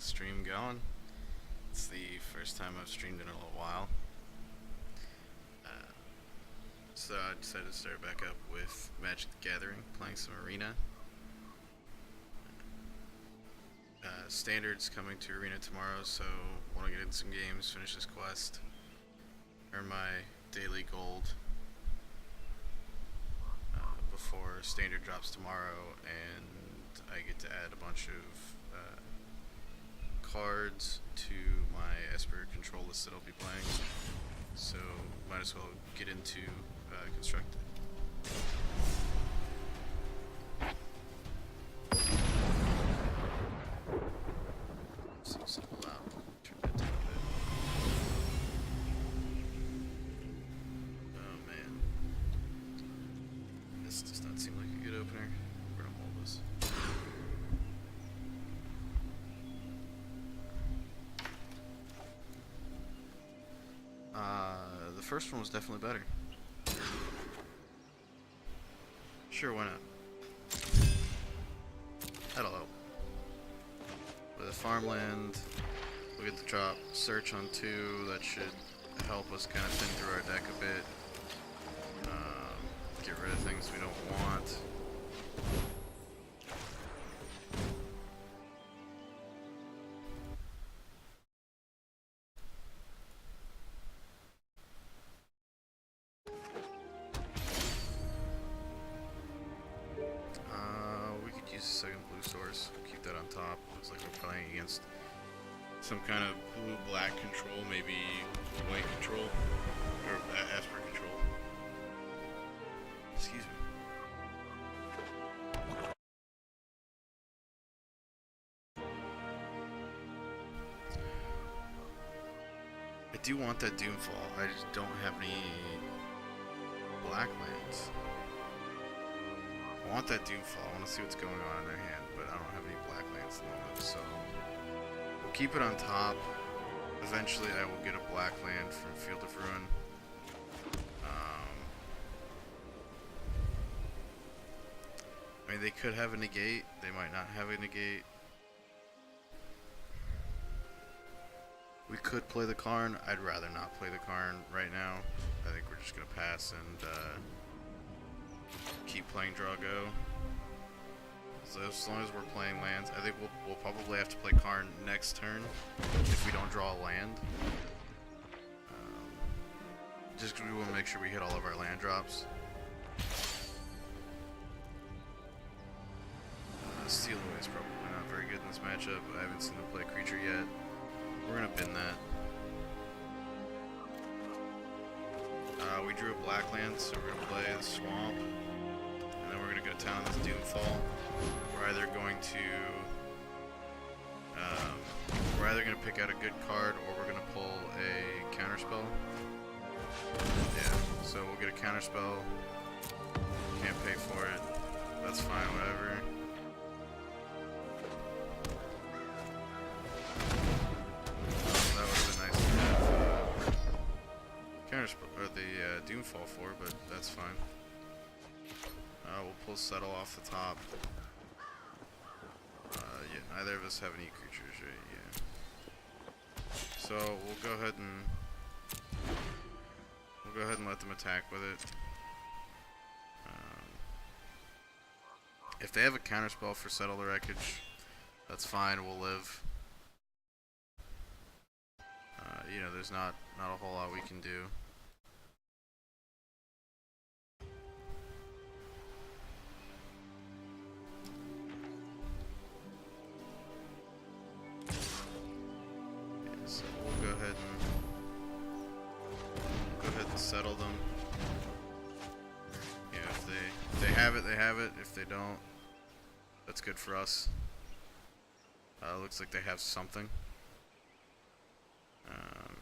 stream going. It's the first time I've streamed in a little while. So I decided to start back up with Magic the Gathering, playing some Arena. Standard's coming to Arena tomorrow, so want to get in some games, finish this quest, earn my daily gold before Standard drops tomorrow, and I get to add a bunch of cards to my Esper Control list that I'll be playing. So might as well get into constructed. Seems a little loud. Turn that down a bit. Oh man, this does not seem like a good opener. We're gonna hold this. The first one was definitely better. Sure, why not? That'll help. With a farmland, we'll get the drop search on 2. That should help us kind of thin through our deck a bit. Get rid of things we don't want. We could use a second blue source. Keep that on top. Looks like we're playing against some kind of blue-black control, maybe white control, or Esper control. Excuse me. I do want that Doomfall. I just don't have any black lands. I want that Doomfall. I want to see what's going on in their hand, but I don't have any black lands at the moment, so we'll keep it on top. Eventually I will get a black land from Field of Ruin. I mean, they could have a negate. They might not have a negate. We could play the Karn. I'd rather not play the Karn right now. I think we're just going to pass and keep playing Drago. So as long as we're playing lands, I think we'll probably have to play Karn next turn if we don't draw a land. Just because we want to make sure we hit all of our land drops. Steal Away is probably not very good in this matchup. I haven't seen them play a creature yet. We're going to bin that. We drew a black land, so we're going to play the Swamp. And then we're going to go to town on this Doomfall. We're either going to pick out a good card, or we're going to pull a counterspell. Yeah, so we'll get a counterspell. Can't pay for it. That's fine, whatever. That would have been nice to have counterspell, or the Doomfall for, but that's fine. We'll pull Settle off the top. Yeah, neither of us have any creatures, right? Yeah. So we'll go ahead and let them attack with it. If they have a counterspell for Settle the Wreckage, that's fine. We'll live. You know, there's not a whole lot we can do. So we'll go ahead and settle them. Yeah, if they have it, they have it. If they don't, that's good for us. Looks like they have something.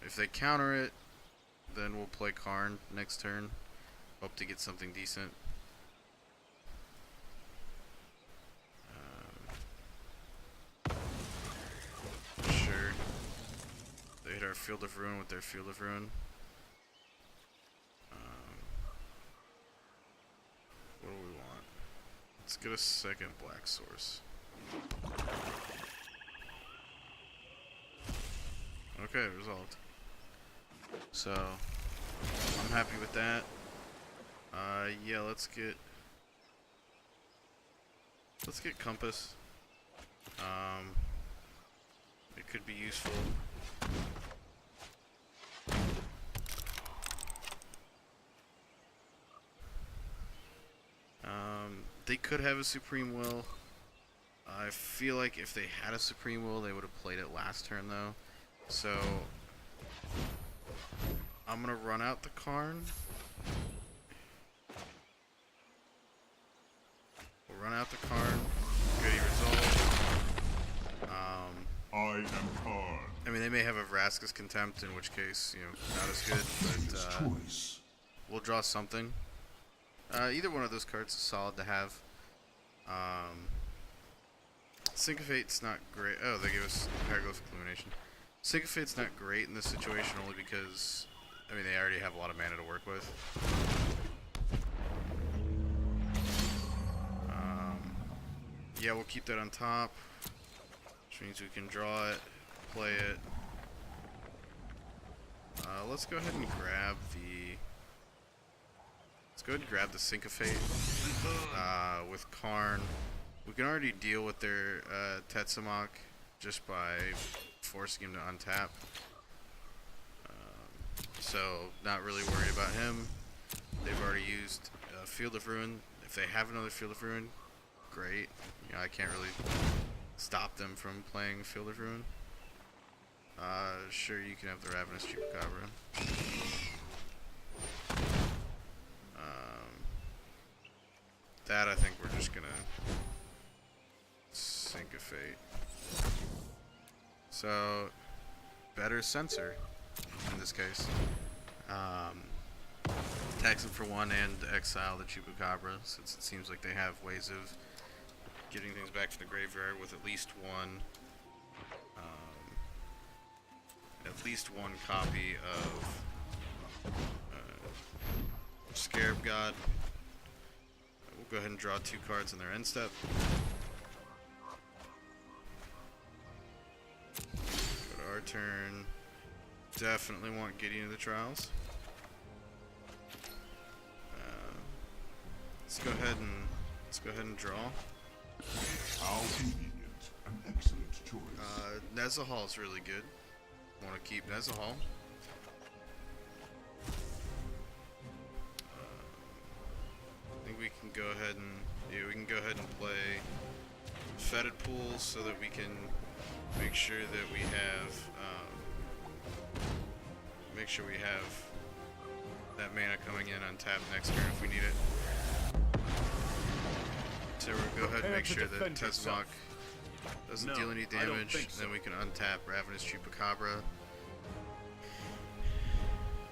If they counter it, then we'll play Karn next turn. Hope to get something decent. Sure. They hit our Field of Ruin with their Field of Ruin. What do we want? Let's get a second black source. Okay, resolved. So, I'm happy with that. Yeah, let's get compass. It could be useful. They could have a Supreme Will. I feel like if they had a Supreme Will, they would have played it last turn, though. So, I'm gonna run out the Karn. We'll run out the Karn. Goody resolve. I am Karn. I mean, they may have a Vraska's Contempt, in which case, you know, not as good, but we'll draw something. Either one of those cards is solid to have. Syncopate's not great. Oh, they gave us Hieroglyphic Illumination. Syncopate's not great in this situation only because, I mean, they already have a lot of mana to work with. Yeah, we'll keep that on top, which means we can draw it, play it. Let's go ahead and grab the... Let's go ahead and grab the Syncopate with Karn. We can already deal with their Tetsamok just by forcing him to untap. So, not really worried about him. They've already used Field of Ruin. If they have another Field of Ruin, great. You know, I can't really stop them from playing Field of Ruin. Sure, you can have the Ravenous Chupacabra. That I think we're just gonna Syncopate. So, better Censor in this case. Tax them for 1 and exile the Chupacabra, since it seems like they have ways of getting things back to the graveyard with at least one copy of Scarab God. We'll go ahead and draw 2 cards in their end step. Go to our turn. Definitely want Gideon of the Trials. Let's go ahead and draw. How convenient. An excellent choice. Nezahal is really good. Want to keep Nezahal. I think we can go ahead and play Fetid Pools so that we can make sure that we have that mana coming in untapped next turn if we need it. So we'll go ahead and make sure that Tetsamok doesn't deal any damage. So. Then we can untap Ravenous Chupacabra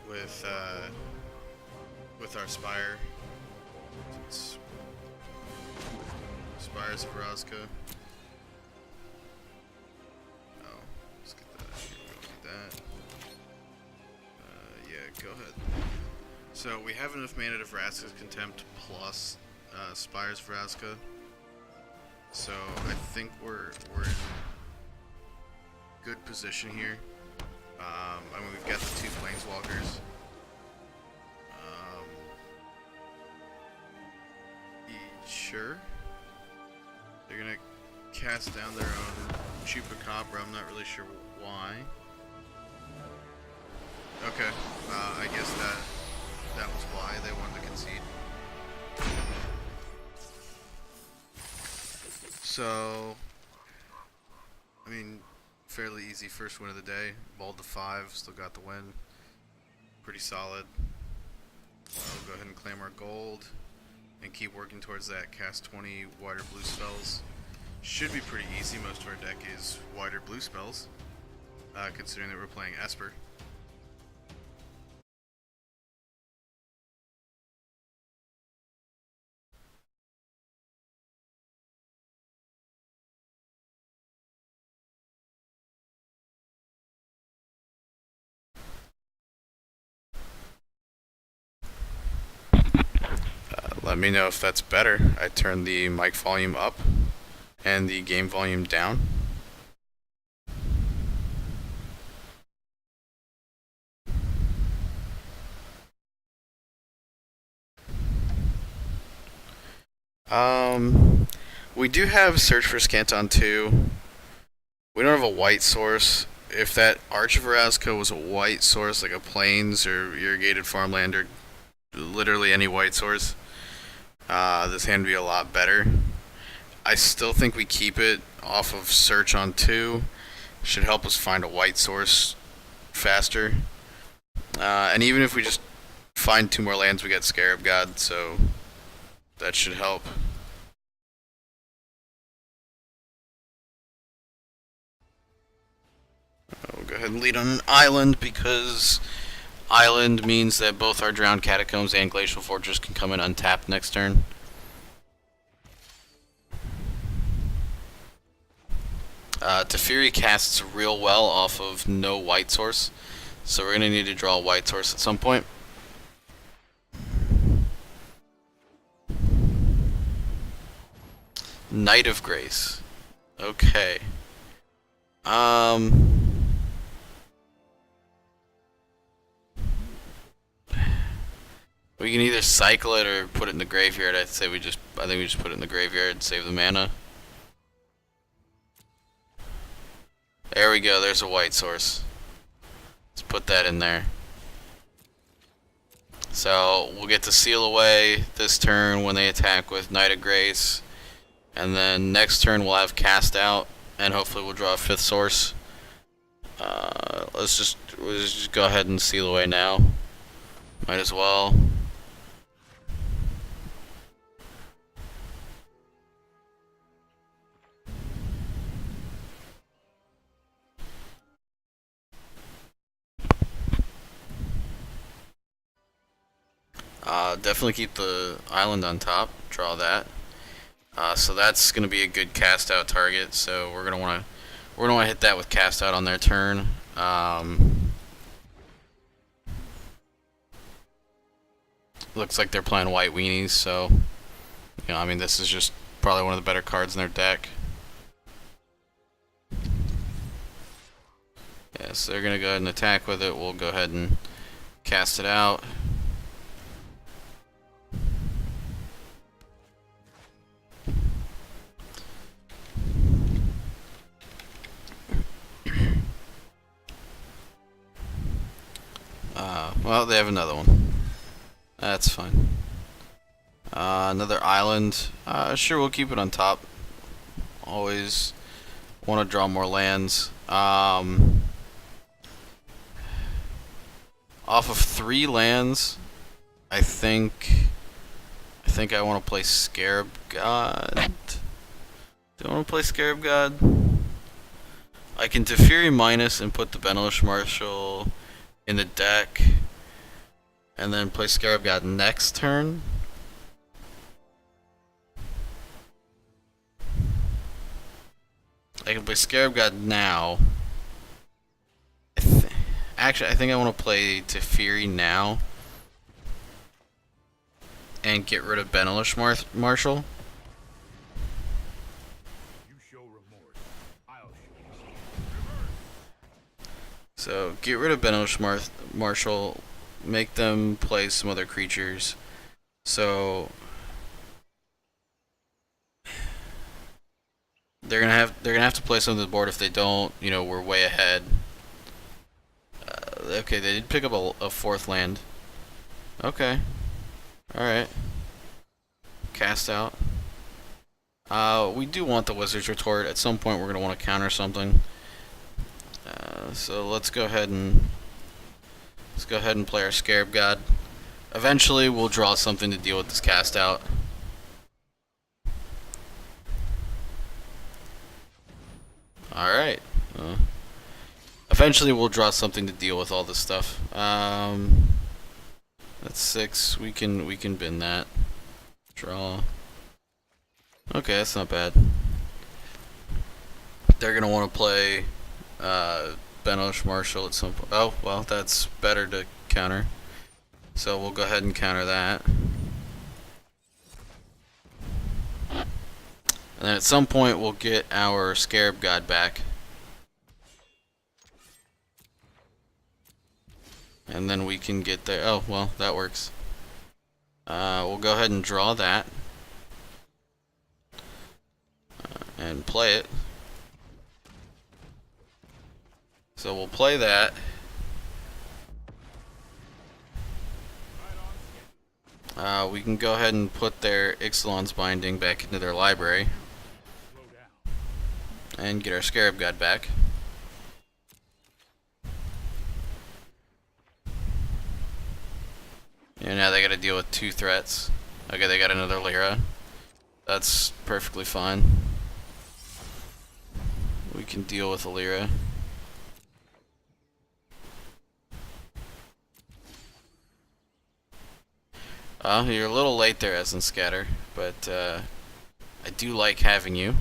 with our Spire. It's Spires of Vraska. Oh, let's get that. We don't need that. Yeah, go ahead. So we have enough mana to Vraska's Contempt plus Spires of Vraska. So I think we're in good position here. I mean, we've got the 2 Planeswalkers. Sure. They're gonna cast down their own Chupacabra. I'm not really sure why. Okay, I guess that was why they wanted to concede. So, I mean, fairly easy first win of the day. Balled to 5, still got the win. Pretty solid. We'll go ahead and claim our gold and keep working towards that. Cast 20 white or blue spells. Should be pretty easy. Most of our deck is white or blue spells, considering that we're playing Esper. Let me know if that's better. I turned the mic volume up and the game volume down. We do have Search for Scanton 2. We don't have a white source. If that Arch of Erasca was a white source, like a plains or irrigated farmland or literally any white source, this hand would be a lot better. I still think we keep it off of Search on 2. Should help us find a white source faster. And even if we just find 2 more lands, we get Scarab God, so that should help. We'll go ahead and lead on an island because island means that both our Drowned Catacombs and Glacial Fortress can come in untapped next turn. Teferi casts real well off of no white source, so we're going to need to draw a white source at some point. Knight of Grace. Okay. We can either cycle it or put it in the graveyard. I think we just put it in the graveyard and save the mana. There we go, there's a white source. Let's put that in there. So we'll get to seal away this turn when they attack with Knight of Grace. And then next turn we'll have Cast Out, and hopefully we'll draw a 5th source. Let's just go ahead and seal away now. Might as well. Definitely keep the island on top. Draw that. So that's going to be a good cast out target. So we're gonna want to hit that with cast out on their turn. Looks like they're playing white weenies. So you know, I mean, this is just probably one of the better cards in their deck. Yeah, so they're gonna go ahead and attack with it. We'll go ahead and cast it out. Well, they have another one. That's fine. Another island. Sure, we'll keep it on top. Always want to draw more lands. Off of 3 lands, I think I want to play Scarab God. Do I want to play Scarab God? I can Teferi minus and put the Benelish Marshal in the deck, and then play Scarab God next turn. I can play Scarab God now. Actually, I think I want to play Teferi now and get rid of Benelish Marshal. So get rid of Benelish Marshal, make them play some other creatures. So they're gonna have to play something to the board. If they don't, you know, we're way ahead. Okay, they did pick up a 4th land. Okay, all right. Cast out. We do want the Wizard's Retort. At some point, we're gonna want to counter something. So let's go ahead and play our Scarab God. Eventually, we'll draw something to deal with this cast out. All right. Eventually, we'll draw something to deal with all this stuff. That's 6. We can bin that. Draw. Okay, that's not bad. They're gonna want to play Benelish Marshal at some point. Oh, well, that's better to counter. So we'll go ahead and counter that. And then at some point we'll get our Scarab God back. And then we can get there. Oh, well, that works. We'll go ahead and draw that. and play it. So we'll play that. We can go ahead and put their Ixalan's binding back into their library and get our Scarab God back. And now they gotta deal with 2 threats. Okay, they got another Lyra. That's perfectly fine. We can deal with a Lyra. You're a little late there, Essence Scatter, but I do like having you.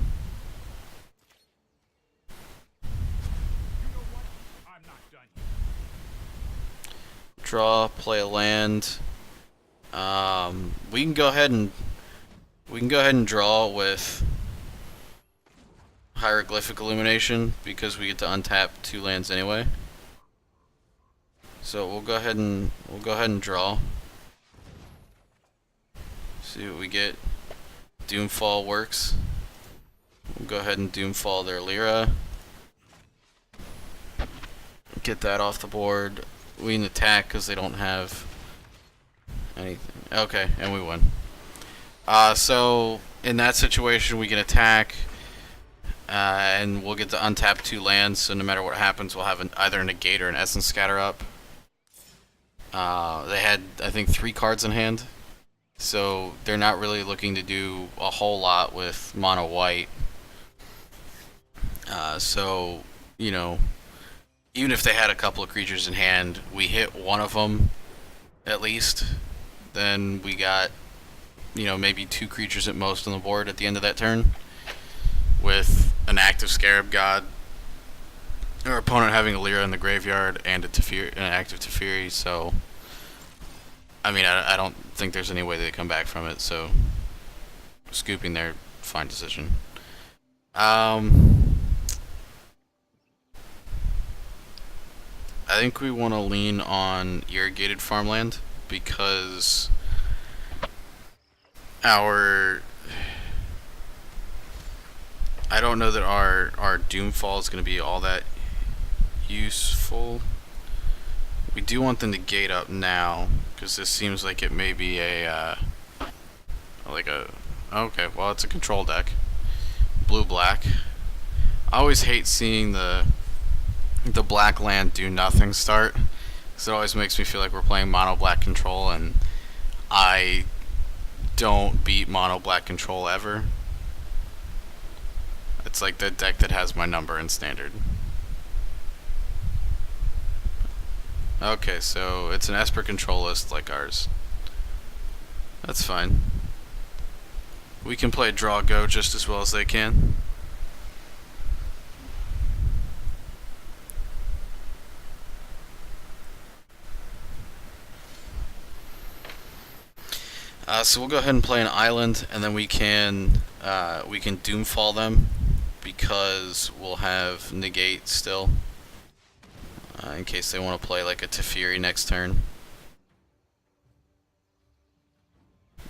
Draw, play a land. We can go ahead and draw with Hieroglyphic Illumination because we get to untap 2 lands anyway. So we'll go ahead and draw. See what we get. Doomfall works. We'll go ahead and Doomfall their Lyra. Get that off the board. We can attack because they don't have anything. Okay, and we win. So in that situation, we can attack, and we'll get to untap 2 lands. So no matter what happens, we'll have either a negate or an Essence Scatter up. They had, I think, 3 cards in hand, so they're not really looking to do a whole lot with mono white. So you know, even if they had a couple of creatures in hand, we hit one of them at least. Then we got, you know, maybe 2 creatures at most on the board at the end of that turn, with an active Scarab God, our opponent having a Lyra in the graveyard and an active Teferi. So, I mean, I don't think there's any way they come back from it. So, scooping there, fine decision. I think we want to lean on irrigated farmland because I don't know that our Doomfall is going to be all that useful. We do want the negate up now because this seems like it may be a okay, well, it's a control deck. Blue-black. I always hate seeing the black land do nothing start, because it always makes me feel like we're playing mono black control, and I don't beat mono black control ever. It's like the deck that has my number in standard. Okay, so it's an Esper Control list like ours. That's fine. We can play draw go just as well as they can. So we'll go ahead and play an island, and then we can Doomfall them because we'll have negate still, in case they want to play like a Teferi next turn.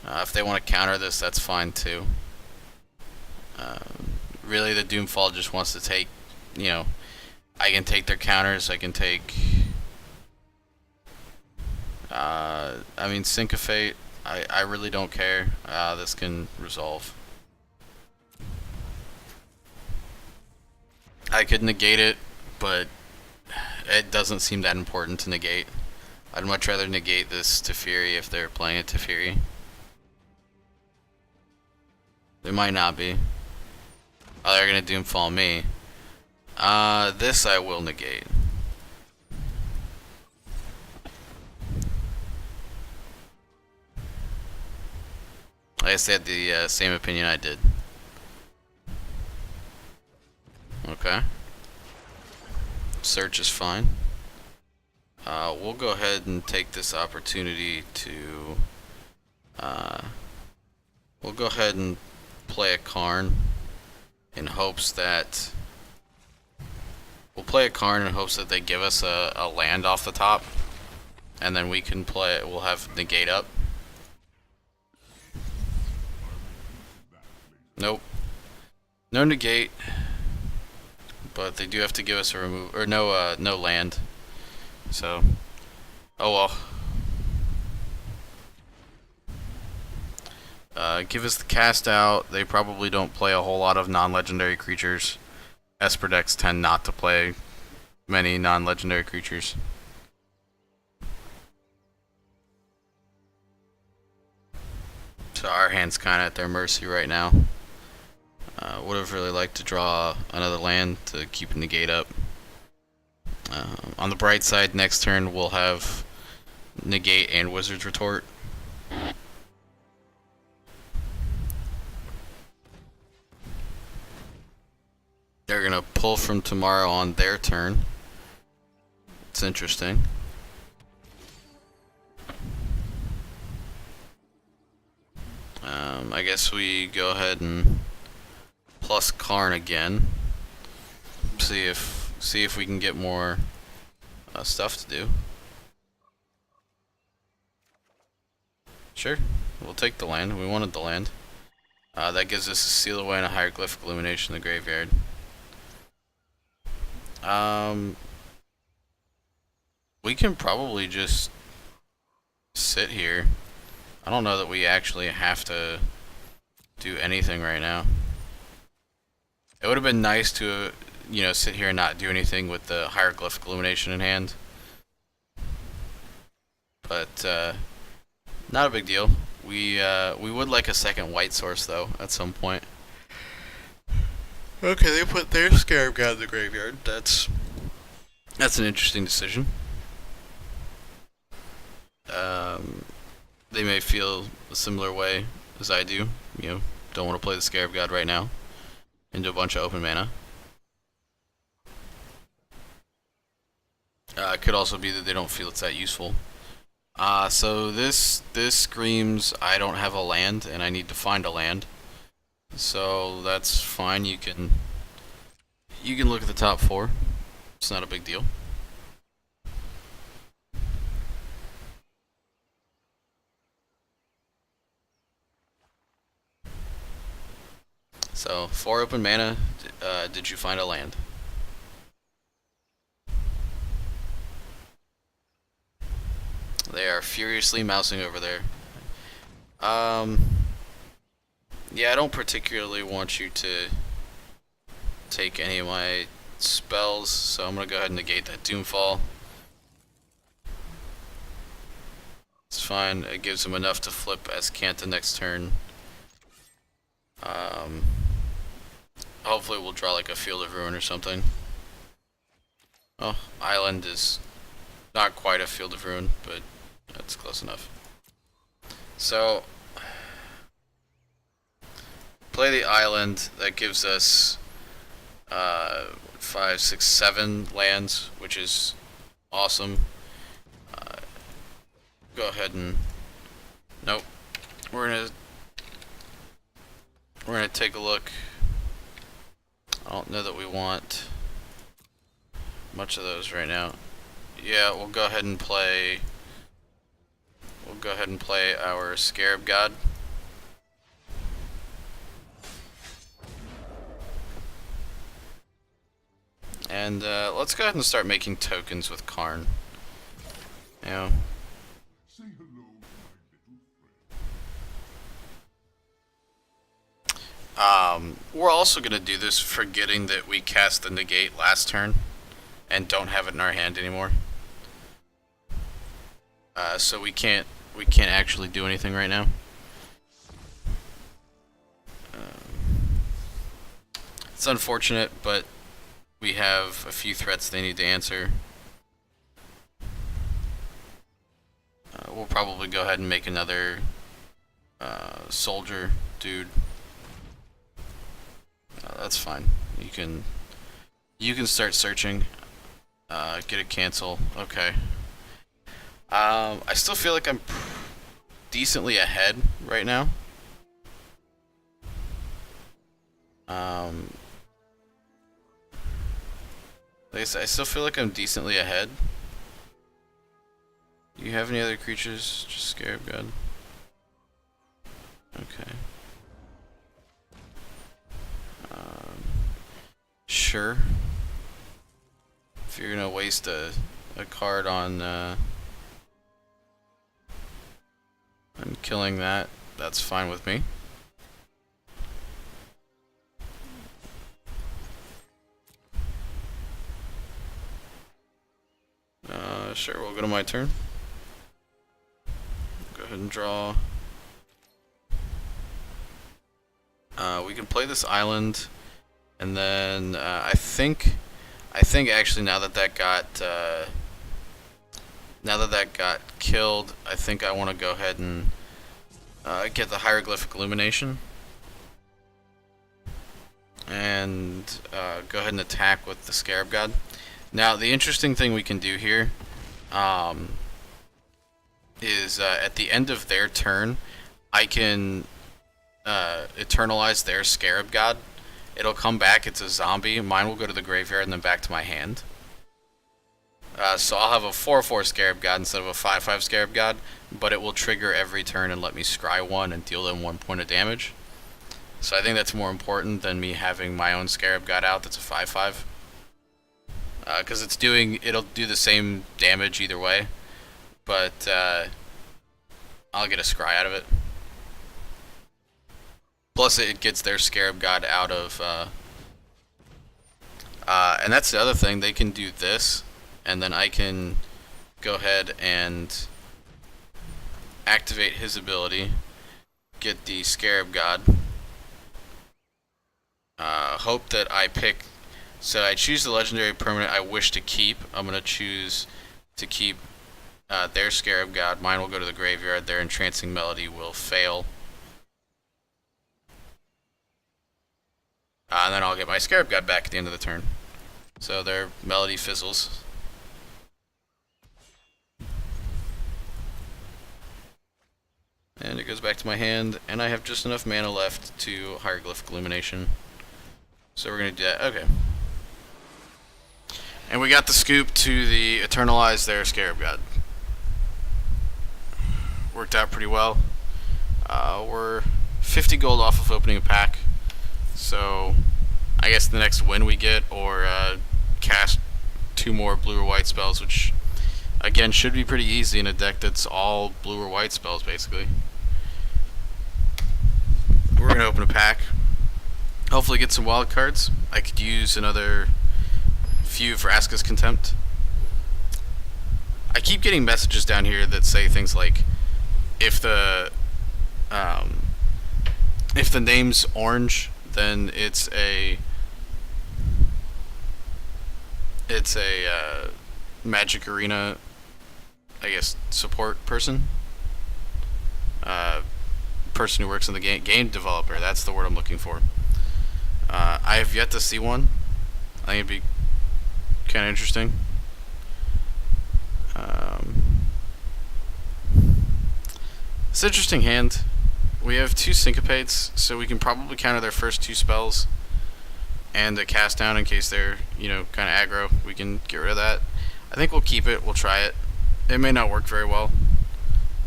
If they want to counter this, that's fine too. Really, the Doomfall just wants to take, you know, I can take their counters. I can take, I mean, Syncopate. I really don't care. This can resolve. I could negate it, but it doesn't seem that important to negate. I'd much rather negate this Teferi if they're playing a Teferi. They might not be. Oh, they're gonna Doomfall me. This I will negate. I guess they had the same opinion I did. Okay. Search is fine. We'll go ahead and take this opportunity to... we'll go ahead and play a Karn in hopes that... We'll play a Karn in hopes that they give us a land off the top. And then we can play... We'll have negate up. Nope. No negate, but they do have to give us a remove or no land. So, oh well. Give us the cast out. They probably don't play a whole lot of non-legendary creatures. Esper decks tend not to play many non-legendary creatures. So our hand's kind of at their mercy right now. Would have really liked to draw another land to keep the negate up. On the bright side, next turn we'll have negate and Wizard's Retort. They're gonna pull from tomorrow on their turn. It's interesting. I guess we go ahead and plus Karn again. See if we can get more stuff to do. Sure, we'll take the land. We wanted the land. That gives us a Seal Away and a Hieroglyphic Illumination in the graveyard. We can probably just sit here. I don't know that we actually have to do anything right now. It would have been nice to, you know, sit here and not do anything with the Hieroglyphic Illumination in hand. But, not a big deal. We would like a second white source, though, at some point. Okay, they put their Scarab God in the graveyard. That's an interesting decision. They may feel a similar way as I do. You know, don't want to play the Scarab God right now into a bunch of open mana. It could also be that they don't feel it's that useful. So this screams I don't have a land and I need to find a land. So that's fine. You can look at the top four. It's not a big deal. So 4 open mana. Did you find a land? They are furiously mousing over there. Yeah, I don't particularly want you to take any of my spells, so I'm gonna go ahead and negate that Doomfall. It's fine. It gives him enough to flip Azcanta next turn. Hopefully we'll draw like a Field of Ruin or something. Oh, Island is not quite a Field of Ruin, but that's close enough. So, play the Island. That gives us 5, 6, 7 lands, which is awesome. Go ahead and nope. We're gonna take a look. I don't know that we want much of those right now. Yeah, we'll go ahead and play. We'll go ahead and play our Scarab God. And let's go ahead and start making tokens with Karn. You know. Say hello, my little friend. We're also gonna do this forgetting that we cast the negate last turn and don't have it in our hand anymore. So we can't actually do anything right now. It's unfortunate, but we have a few threats they need to answer. We'll probably go ahead and make another soldier dude. That's fine. You can start searching. Get a cancel. Okay. I still feel like I'm decently ahead right now. I still feel like I'm decently ahead. You have any other creatures? Just Scarab God. Okay. sure. If you're gonna waste a card on killing that, that's fine with me. Sure, we'll go to my turn. Go ahead and draw. We can play this island, and then I think actually now that got killed, I think I want to go ahead and get the hieroglyphic illumination, and go ahead and attack with the Scarab God. Now, the interesting thing we can do here is at the end of their turn, I can eternalize their Scarab God. It'll come back, it's a zombie. Mine will go to the graveyard and then back to my hand. So I'll have a 4/4 Scarab God instead of a 5/5 Scarab God, but it will trigger every turn and let me scry one and deal them 1 point of damage. So I think that's more important than me having my own Scarab God out that's a 5/5. Because it'll do the same damage either way, but I'll get a scry out of it. Plus it gets their Scarab God out of, and that's the other thing, they can do this, and then I can go ahead and activate his ability, get the Scarab God, hope that I pick. So I choose the legendary permanent I wish to keep. I'm going to choose to keep their Scarab God. Mine will go to the graveyard. Their Entrancing Melody will fail. And then I'll get my Scarab God back at the end of the turn. So their melody fizzles. And it goes back to my hand. And I have just enough mana left to Hieroglyphic Illumination. So we're going to do that. Okay. And we got the scoop to the eternalize their Scarab God. Worked out pretty well. We're 50 gold off of opening a pack. So I guess the next win we get, or cast 2 more blue or white spells, which again should be pretty easy in a deck that's all blue or white spells basically. We're going to open a pack. Hopefully get some wild cards. I could use another few for Vraska's Contempt. I keep getting messages down here that say things like, if the name's orange, then it's a Magic Arena, I guess, support person. Person who works in the game developer. That's the word I'm looking for. I have yet to see one. I think it'd be kind of interesting. It's an interesting hand. We have 2 Syncopates, so we can probably counter their first 2 spells, and a Cast Down in case they're, kind of aggro. We can get rid of that. I think we'll keep it. We'll try it. It may not work very well,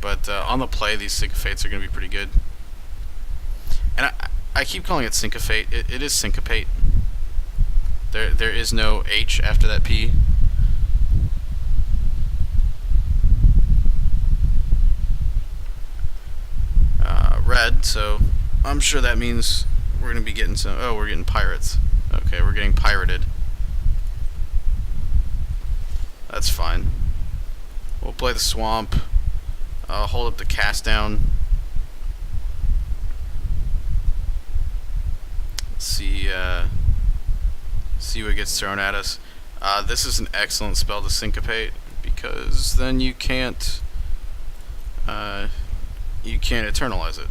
but on the play, these Syncopates are going to be pretty good. And I keep calling it Syncopate. It is Syncopate. There is no H after that P. Red, so I'm sure that means we're going to be getting some... Oh, we're getting pirates. Okay, we're getting pirated. That's fine. We'll play the swamp. Hold up the Cast Down. See what gets thrown at us. This is an excellent spell to Syncopate, because then you can't eternalize it.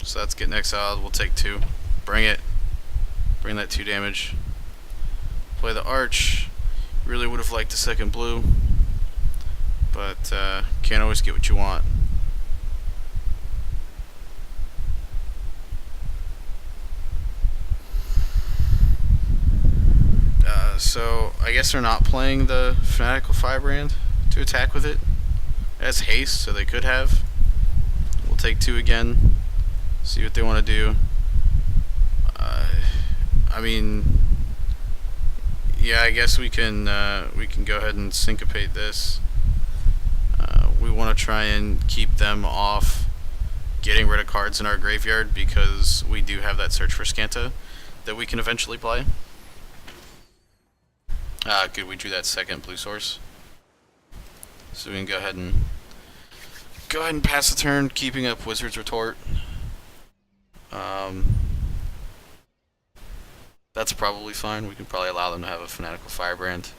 So that's getting exiled. We'll take 2. Bring it. Bring that 2 damage. Play the Arch. Really would have liked the second blue, but can't always get what you want. So I guess they're not playing the Fanatical Firebrand to attack with it. That's haste, so they could have. We'll take 2 again. See what they want to do. I mean, yeah, I guess we can go ahead and syncopate this. We want to try and keep them off getting rid of cards in our graveyard because we do have that search for Scanta that we can eventually play. Good, we drew that second blue source. So we can go ahead and pass the turn, keeping up Wizard's Retort. That's probably fine. We can probably allow them to have a Fanatical Firebrand.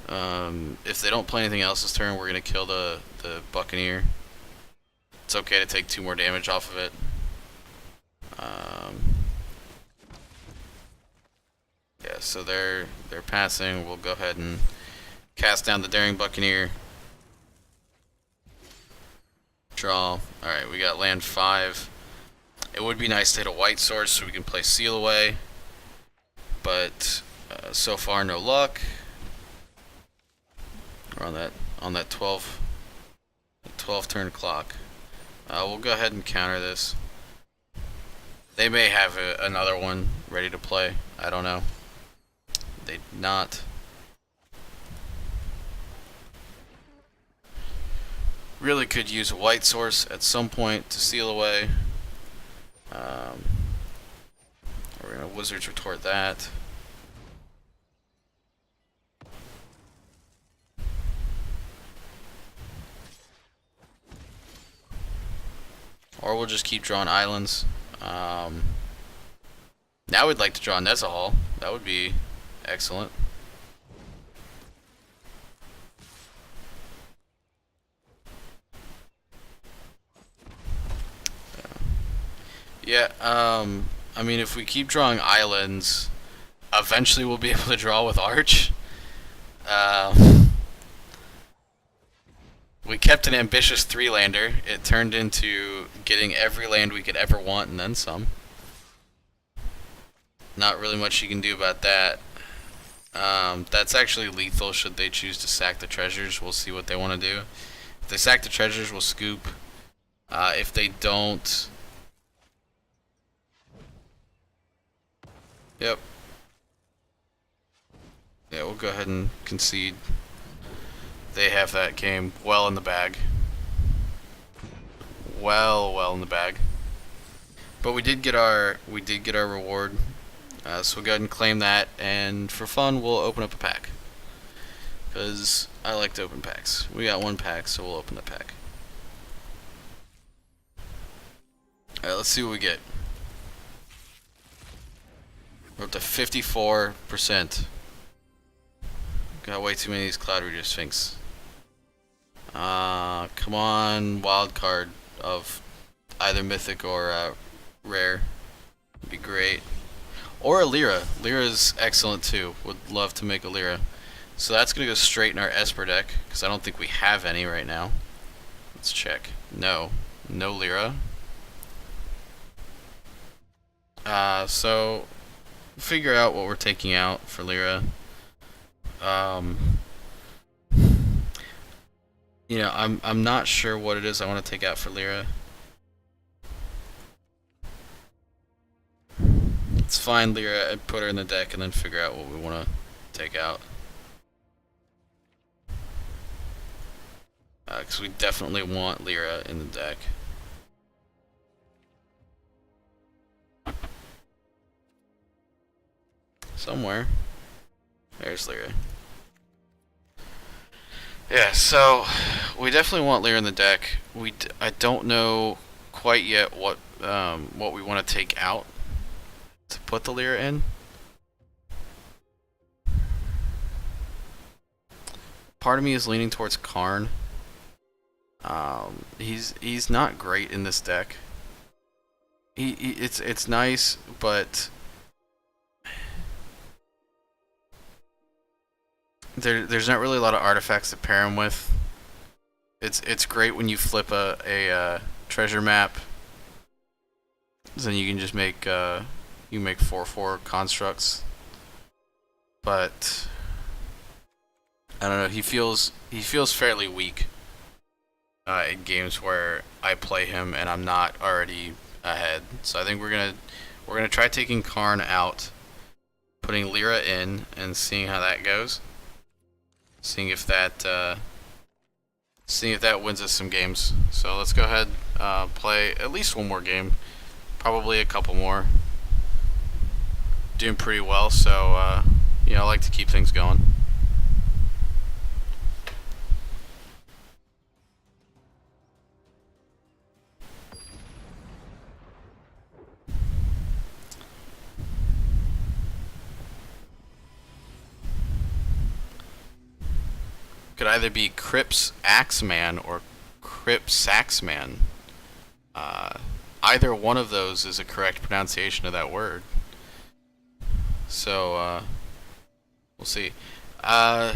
If they don't play anything else this turn, we're gonna kill the Buccaneer. It's okay to take 2 more damage off of it. Yeah, so they're passing. We'll go ahead and cast down the Daring Buccaneer. Draw. Alright, we got land 5. It would be nice to hit a white source so we can play Seal Away. But so far no luck. We're on that 12 turn clock. We'll go ahead and counter this. They may have another one ready to play. I don't know. They did not. Really could use a white source at some point to seal away. We're gonna Wizard's Retort that. Or we'll just keep drawing islands. Now we'd like to draw Nezahal. That would be excellent. Yeah, I mean, if we keep drawing islands, eventually we'll be able to draw with Arch. We kept an ambitious 3-lander. It turned into getting every land we could ever want and then some. Not really much you can do about that. That's actually lethal should they choose to sack the treasures. We'll see what they want to do. If they sack the treasures, we'll scoop. If they don't... Yep. Yeah, we'll go ahead and concede. They have that game well in the bag. Well in the bag. But we did get our reward. So we'll go ahead and claim that, and for fun, we'll open up a pack. Because I like to open packs. We got 1 pack, so we'll open the pack. Alright, let's see what we get. We're up to 54%. Got way too many of these Cloud Reader Sphinx. Come on, wild card of either mythic or rare. Would be great. Or a Lyra. Lyra's excellent too. Would love to make a Lyra. So that's gonna go straight in our Esper deck, because I don't think we have any right now. Let's check. No. No Lyra. So figure out what we're taking out for Lyra. You know, I'm not sure what it is I want to take out for Lyra. Let's find Lyra and put her in the deck and then figure out what we want to take out. Because we definitely want Lyra in the deck. Somewhere. There's Lyra. Yeah, so we definitely want Lyra in the deck. I don't know quite yet what we want to take out to put the Lyra in. Part of me is leaning towards Karn. He's not great in this deck. It's nice, but there's not really a lot of artifacts to pair him with. It's great when you flip a treasure map. Then you can just make 4/4 constructs. But I don't know. He feels fairly weak in games where I play him and I'm not already ahead. So I think we're We're going to try taking Karn out, putting Lyra in, and seeing how that goes. Seeing if that wins us some games. So let's go ahead, play at least one more game, probably a couple more. Doing pretty well, so you know, I like to keep things going. Could either be Crips Axeman or Crips Saxman. Either one of those is a correct pronunciation of that word. So, we'll see. I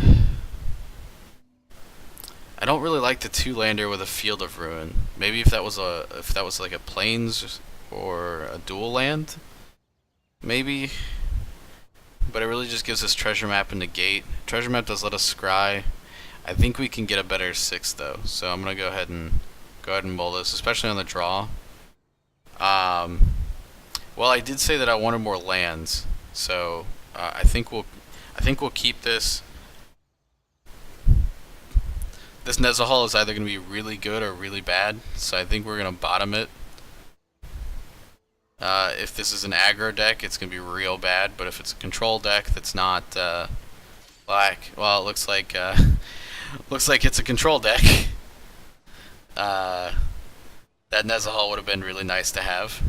don't really like the two-lander with a Field of Ruin. Maybe if that was like a Plains or a dual land, maybe. But it really just gives us treasure map and negate. Treasure map does let us scry. I think we can get a better 6 though, so I'm gonna go ahead and mull this, especially on the draw. Well, I did say that I wanted more lands, so I think we'll keep this. This Nezahal is either gonna be really good or really bad, so I think we're gonna bottom it. If this is an aggro deck, it's gonna be real bad, but if it's a control deck that's not black, well, it looks like it's a control deck. That Nezahal would have been really nice to have.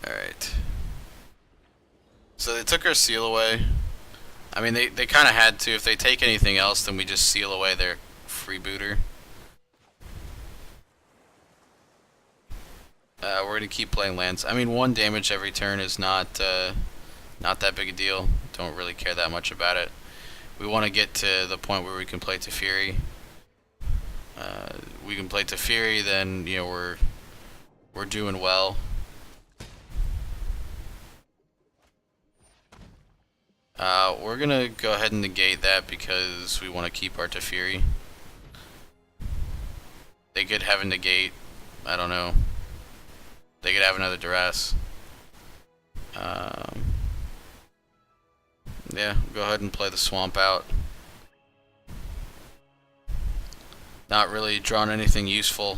Alright. So they took our seal away. I mean, they kind of had to. If they take anything else, then we just seal away their freebooter. We're gonna keep playing lands. I mean, 1 damage every turn is not that big a deal. Don't really care that much about it. We want to get to the point where we can play Teferi. We can play Teferi, then you know we're doing well. We're gonna go ahead and negate that because we want to keep our Teferi. They could have a negate. I don't know. They could have another duress. Yeah, go ahead and play the swamp out. Not really drawing anything useful.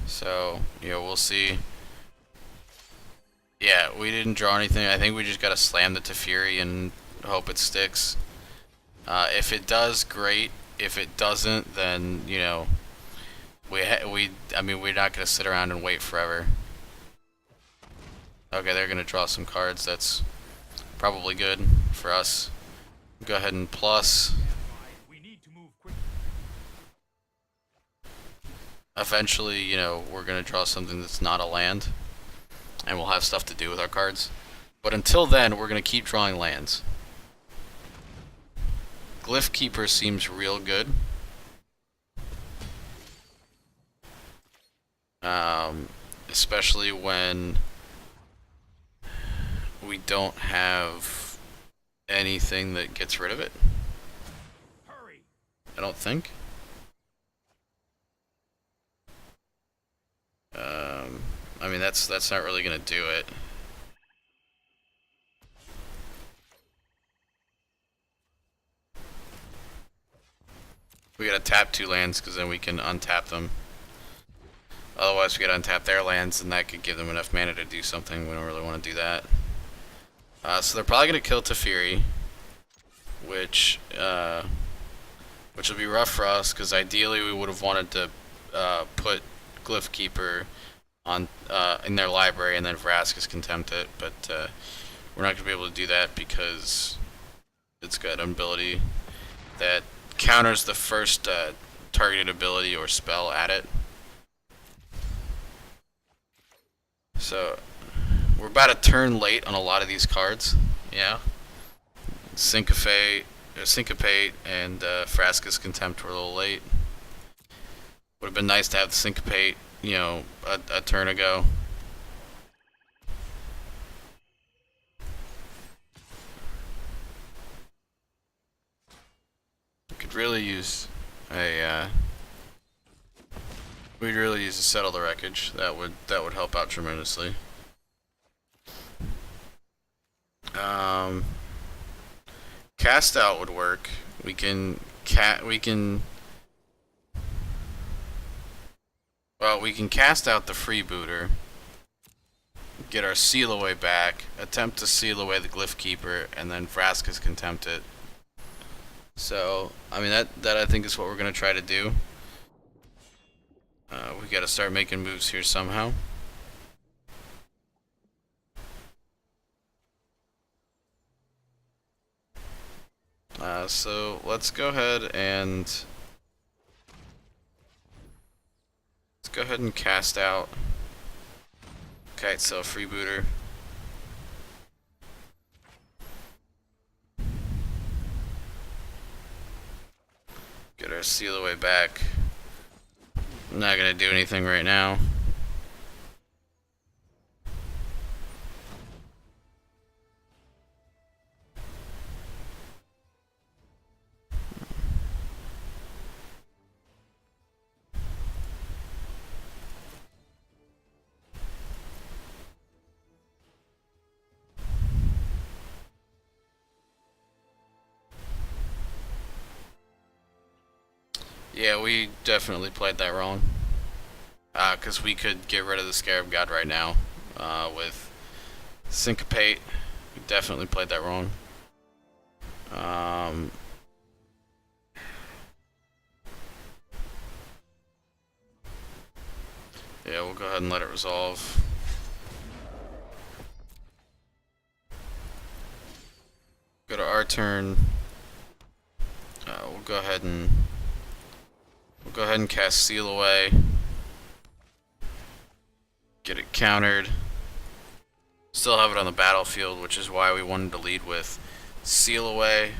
So, you know, we'll see. Yeah, we didn't draw anything. I think we just gotta slam the Teferi and hope it sticks. If it does, great. If it doesn't, then, you know, I mean, we're not gonna sit around and wait forever. Okay, they're gonna draw some cards. That's probably good for us. Go ahead and plus. Eventually, you know, we're gonna draw something that's not a land, and we'll have stuff to do with our cards. But until then, we're gonna keep drawing lands. Glyph Keeper seems real good. Especially when we don't have anything that gets rid of it. I don't think. I mean, that's not really gonna do it. We gotta tap 2 lands because then we can untap them. Otherwise, we gotta untap their lands, and that could give them enough mana to do something. We don't really want to do that. So they're probably gonna kill Teferi, which will be rough for us because ideally we would have wanted to put Glyph Keeper on in their library and then Vraska's Contempt it, but we're not gonna be able to do that because it's got an ability that counters the first targeted ability or spell at it. So we're about a turn late on a lot of these cards. Yeah, Syncopate and Vraska's Contempt were a little late. Would have been nice to have the Syncopate, you know, a turn ago. use a we'd really use to settle the wreckage. That would help out tremendously. Cast out would work. We can cast out the freebooter, get our seal away back, attempt to seal away the glyph keeper, and then Vraska's contempt it. So, I mean, that I think is what we're gonna try to do. We gotta start making moves here somehow. So let's go ahead and cast out. Okay, so freebooter. Get our seal away back. I'm not gonna do anything right now. Yeah, we definitely played that wrong. Because we could get rid of the Scarab God right now with Syncopate. We definitely played that wrong. Yeah, we'll go ahead and let it resolve. Go to our turn. We'll go ahead and cast Seal away. Get it countered. Still have it on the battlefield, which is why we wanted to lead with Seal away.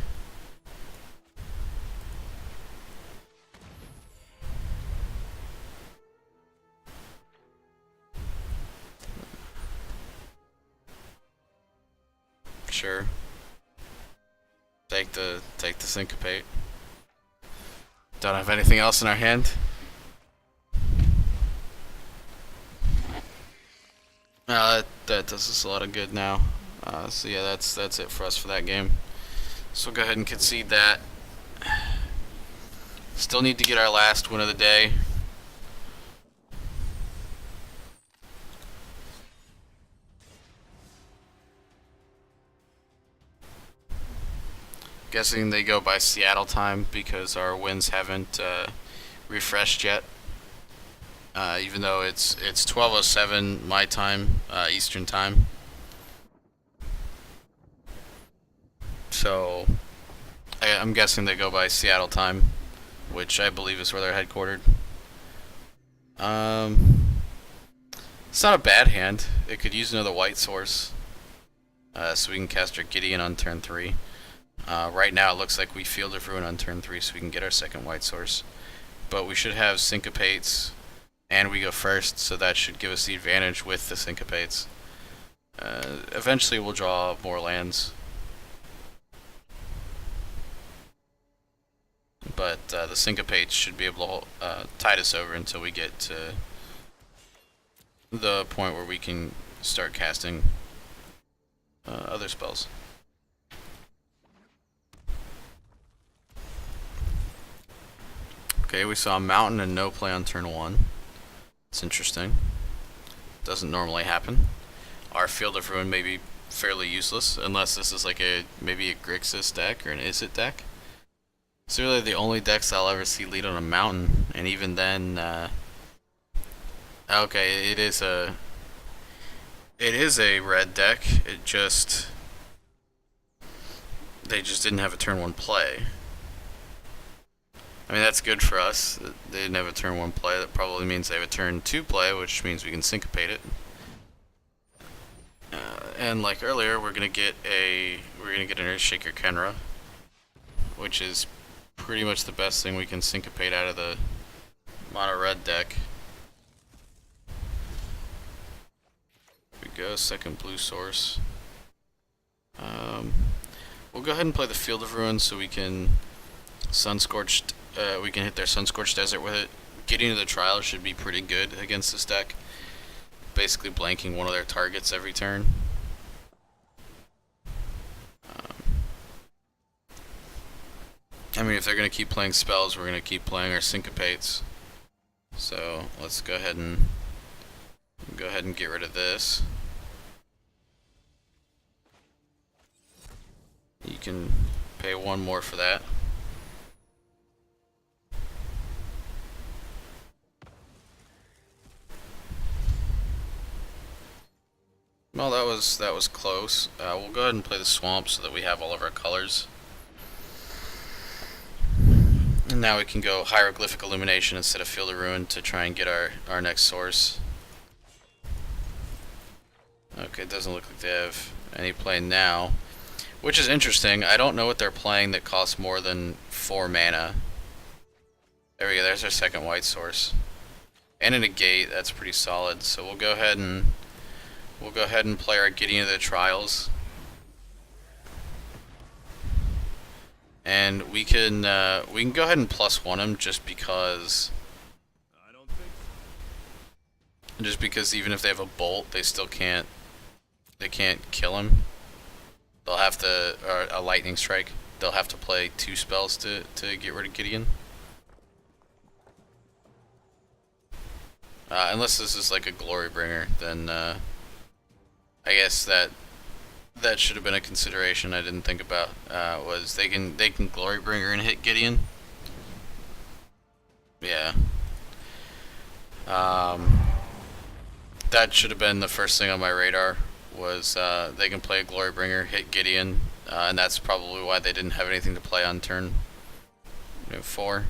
Sure. Take the Syncopate. Don't have anything else in our hand. That does us a lot of good now. So yeah, that's it for us for that game. So we'll go ahead and concede that. Still need to get our last win of the day. Guessing they go by Seattle time because our wins haven't refreshed yet. Even though it's 12:07 my time, Eastern time. So I'm guessing they go by Seattle time, which I believe is where they're headquartered. It's not a bad hand. It could use another white source, so we can cast our Gideon on turn 3. Right now it looks like we Field of Ruin on turn 3, so we can get our second white source. But we should have Syncopates, and we go first, so that should give us the advantage with the Syncopates. Eventually we'll draw more lands. But the Syncopates should be able to tide us over until we get to the point where we can start casting other spells. Okay, we saw Mountain and no play on turn 1. It's interesting. Doesn't normally happen. Our Field of Ruin may be fairly useless, unless this is like maybe a Grixis deck or an Izzet deck. It's really the only decks I'll ever see lead on a Mountain, and even then, okay, it is a red deck. They just didn't have a turn 1 play. I mean, that's good for us. They didn't have a turn 1 play. That probably means they have a turn 2 play, which means we can Syncopate it. And like earlier, we're gonna get an Earthshaker Kenra, which is pretty much the best thing we can Syncopate out of the mono red deck. Here we go, second blue source. We'll go ahead and play the Field of Ruin so we can Sunscorched, we can hit their Sunscorched Desert with it. Getting to the Trial should be pretty good against this deck. Basically blanking one of their targets every turn. I mean, if they're going to keep playing spells, we're going to keep playing our Syncopates. So let's go ahead and get rid of this. You can pay one more for that. Well, that was close. We'll go ahead and play the Swamp so that we have all of our colors. And now we can go Hieroglyphic Illumination instead of Field of Ruin to try and get our next source. Okay, it doesn't look like they have any play now. Which is interesting. I don't know what they're playing that costs more than 4 mana. There we go, there's our second white source. And a negate, that's pretty solid. So we'll go ahead and play our Gideon of the Trials. And we can go ahead and +1 them just because even if they have a bolt, they still can't kill him. They'll have to, or a lightning strike. They'll have to play 2 spells to get rid of Gideon. Unless this is like a Glory Bringer, then I guess that should have been a consideration I didn't think about. Was they can Glory Bringer and hit Gideon. Yeah. That should have been the first thing on my radar. Was they can play a Glory Bringer, hit Gideon, and that's probably why they didn't have anything to play on turn 4.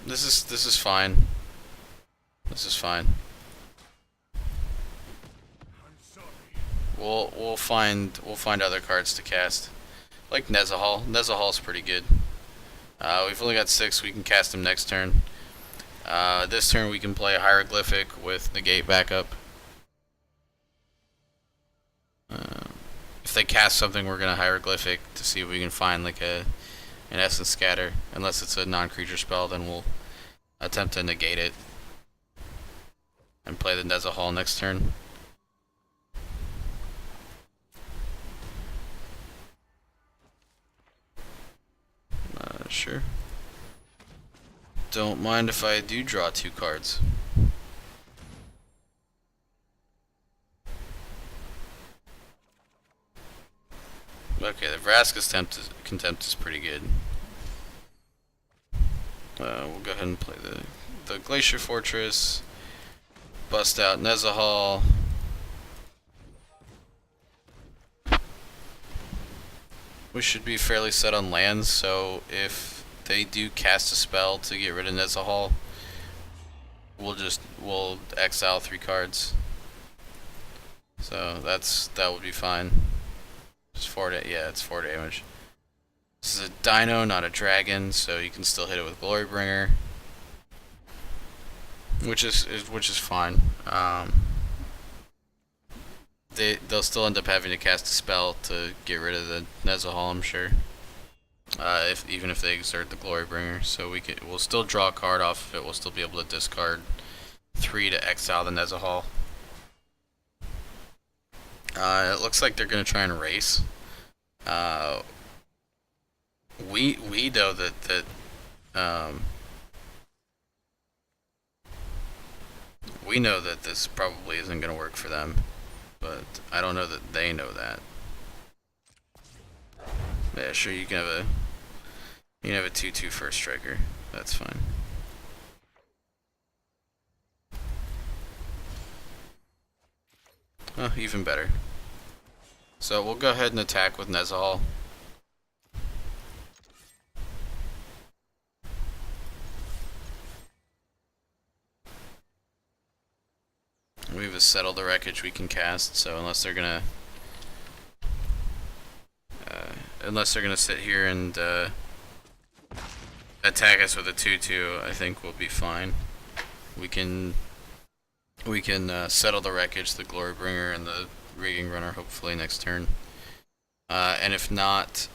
This is fine. This is fine. We'll find other cards to cast, like Nezahal. Nezahal's pretty good. We've only got 6. We can cast him next turn. This turn we can play a Hieroglyphic with negate backup. If they cast something, we're gonna Hieroglyphic to see if we can find like an Essence Scatter. Unless it's a non-creature spell, then we'll attempt to negate it and play the Nezahal next turn. Sure. Don't mind if I do draw 2 cards. Okay, the Vraska's Contempt is pretty good. We'll go ahead and play the Glacier Fortress. Bust out Nezahal. We should be fairly set on lands, so if they do cast a spell to get rid of Nezahal, we'll exile 3 cards. So that would be fine. Just 4 yeah, it's 4 damage. This is a Dino, not a Dragon, so you can still hit it with Glorybringer, which is fine. They'll still end up having to cast a spell to get rid of the Nezahal, I'm sure. Even if they exert the Glorybringer, so we'll still draw a card off of it. We'll still be able to discard 3 to exile the Nezahal. It looks like they're gonna try and race. We know that we know that this probably isn't gonna work for them, but I don't know that they know that. Yeah, sure, you can have a 2/2 first striker. That's fine. Oh, even better. So we'll go ahead and attack with Nezahal. We have a Settle the Wreckage we can cast, so unless they're gonna sit here and attack us with a 2/2, I think we'll be fine. We can Settle the Wreckage, the Glorybringer, and the Rigging Runner hopefully next turn. And if not,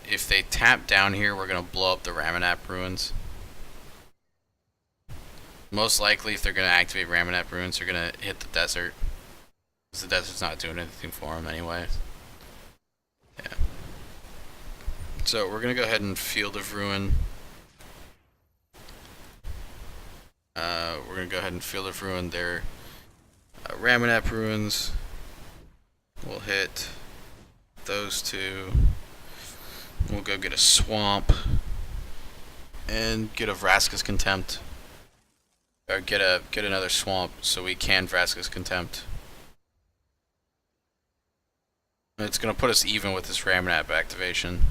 If they tap down here, we're gonna blow up the Ramanap ruins. Most likely, if they're gonna activate Ramanap ruins, they're gonna hit the desert. Because the desert's not doing anything for them anyway. Yeah. So we're gonna go ahead and Field of Ruin. We're gonna go ahead and Field of Ruin their Ramanap ruins. We'll hit those two. We'll go get a swamp and get a Vraska's Contempt, or get another swamp so we can Vraska's Contempt. It's gonna put us even with this Ramanap activation,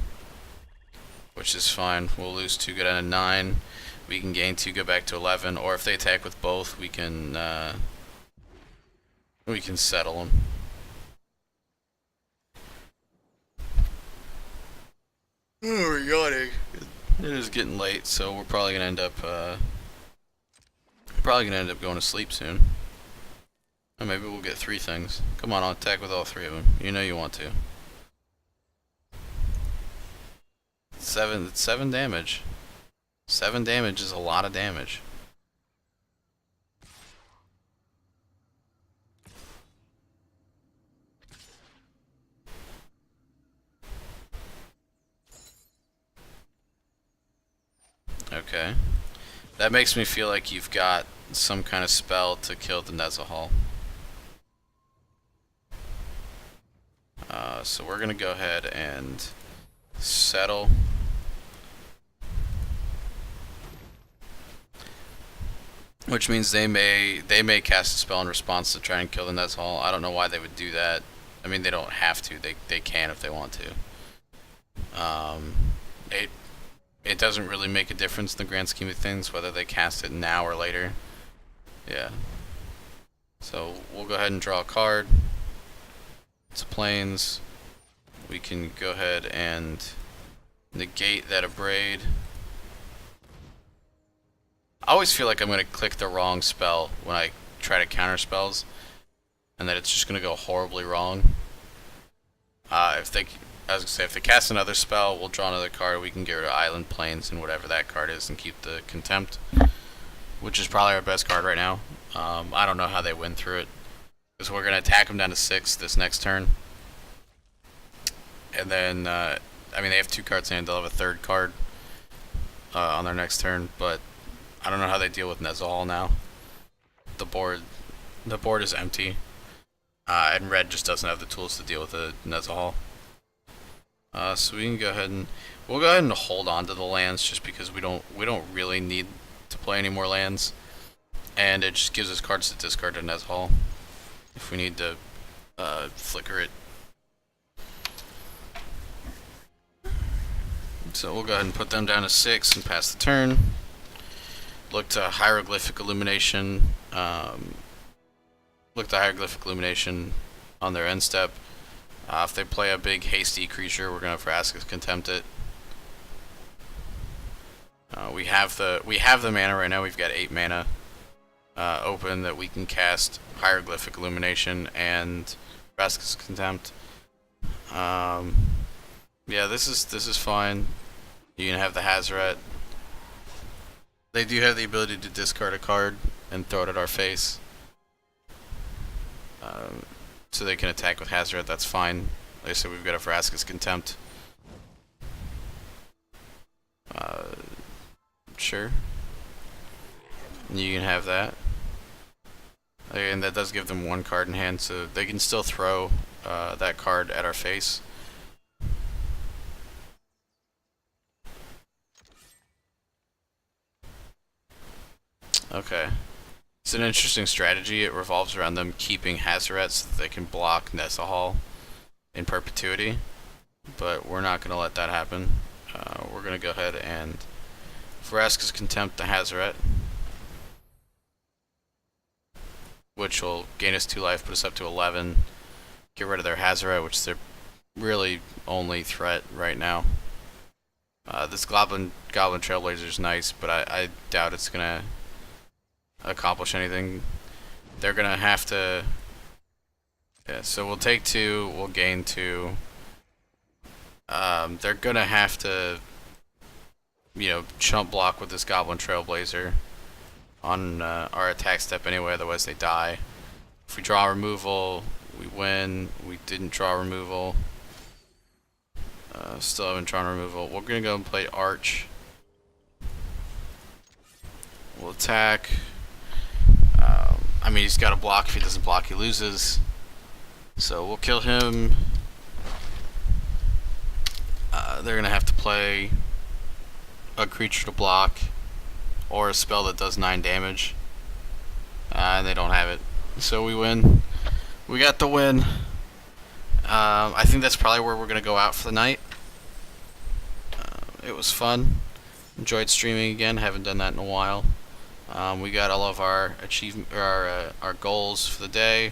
which is fine. We'll lose 2, go down to 9. We can gain 2, go back to 11. Or if they attack with both, we can settle them. Oh, we're yawning. It is getting late, so we're probably gonna end up going to sleep soon. Or maybe we'll get 3 things. Come on, I'll attack with all 3 of them. You know you want to. 7 damage. 7 damage is a lot of damage. Okay. That makes me feel like you've got some kind of spell to kill the Nezahal. So we're gonna go ahead and settle. Which means they may cast a spell in response to try and kill the Nezahal. I don't know why they would do that. I mean, they don't have to. They can if they want to. It doesn't really make a difference in the grand scheme of things whether they cast it now or later. Yeah. So we'll go ahead and draw a card. It's a plains. We can go ahead and negate that Abrade. I always feel like I'm going to click the wrong spell when I try to counter spells, and that it's just going to go horribly wrong. If they cast another spell, we'll draw another card. We can get rid of Island Plains and whatever that card is and keep the Contempt, which is probably our best card right now. I don't know how they win through it, because we're going to attack them down to 6 this next turn. And then, I mean, they have 2 cards in hand. They'll have a 3rd card on their next turn, but I don't know how they deal with Nezahal now. The board is empty, and red just doesn't have the tools to deal with the Nezahal. So we can go ahead and hold on to the lands just because we don't really need to play any more lands, and it just gives us cards to discard to Nezahal if we need to flicker it. So we'll go ahead and put them down to 6 and pass the turn. Look to Hieroglyphic Illumination. On their end step. If they play a big hasty creature, we're gonna Vraska's Contempt it. We have the mana right now. We've got 8 mana open that we can cast Hieroglyphic Illumination and Vraska's Contempt. Yeah, this is fine. You can have the Hazoret. They do have the ability to discard a card and throw it at our face. So they can attack with Hazoret, that's fine. Like I said, we've got a Vraska's Contempt. Sure. You can have that. And that does give them 1 card in hand, so they can still throw that card at our face. Okay. It's an interesting strategy. It revolves around them keeping Hazoret so that they can block Nezahal in perpetuity. But we're not going to let that happen. We're going to go ahead and Vraska's Contempt the Hazoret, which will gain us 2 life, put us up to 11. Get rid of their Hazoret, which is their really only threat right now. This Goblin Trailblazer is nice, but I doubt it's going to accomplish anything. They're gonna have to. Yeah, so we'll take 2, we'll gain 2. They're gonna have to, chump block with this Goblin Trailblazer on our attack step anyway, otherwise they die. If we draw removal, we win. We didn't draw removal. Still haven't drawn removal. We're gonna go and play Arch. We'll attack. I mean, he's got to block. If he doesn't block, he loses. So we'll kill him. They're gonna have to play a creature to block, or a spell that does 9 damage. And they don't have it. So we win. We got the win. I think that's probably where we're going to go out for the night. It was fun. Enjoyed streaming again. Haven't done that in a while. We got all of our our goals for the day.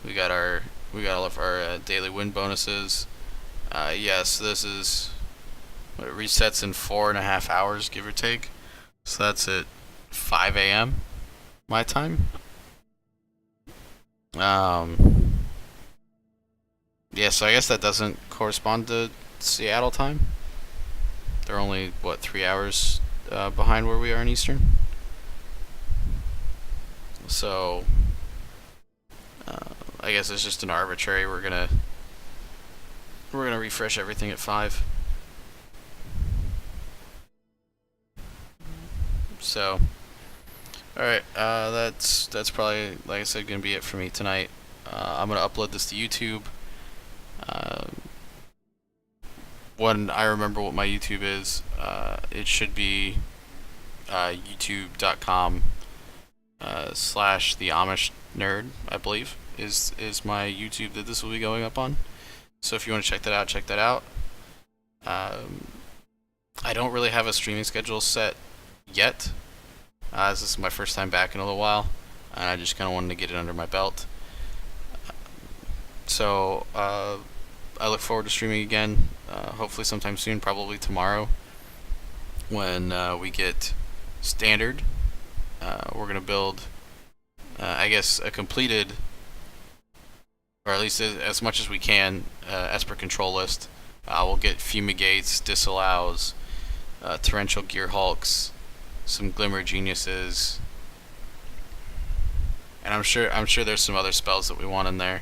We got all of our daily win bonuses. Yes, this is it resets in 4.5 hours, give or take. So that's at 5 a.m. my time. Yeah, so I guess that doesn't correspond to Seattle time. They're only, what, 3 hours behind where we are in Eastern? So, I guess it's just an arbitrary, we're gonna refresh everything at 5. So, alright, that's probably, like I said, gonna be it for me tonight. I'm gonna upload this to YouTube. When I remember what my YouTube is, it should be youtube.com slash the Amish nerd, I believe, is my YouTube that this will be going up on. So if you want to check that out, check that out. I don't really have a streaming schedule set yet, as this is my first time back in a little while, and I just kind of wanted to get it under my belt. So I look forward to streaming again, hopefully sometime soon, probably tomorrow, when we get Standard. We're going to build, I guess, a completed, or at least as much as we can, Esper Control list. We'll get Fumigates, Disallows, Torrential Gear Hulks, some Glimmer Geniuses, and I'm sure there's some other spells that we want in there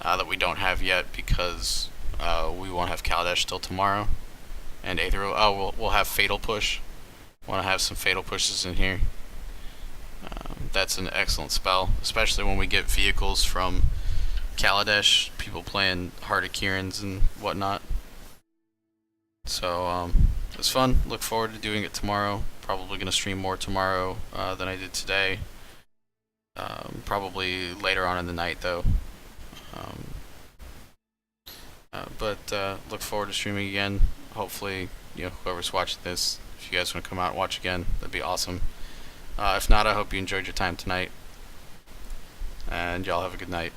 that we don't have yet, because we won't have Kaladesh till tomorrow, and Aether. We'll have Fatal Push. Want to have some Fatal Pushes in here. That's an excellent spell, especially when we get vehicles from Kaladesh, people playing Heart of Kieran's and whatnot. So it was fun. Look forward to doing it tomorrow. Probably going to stream more tomorrow than I did today. Probably later on in the night though. But look forward to streaming again. Hopefully, whoever's watching this, if you guys want to come out and watch again, that'd be awesome. If not, I hope you enjoyed your time tonight, and y'all have a good night.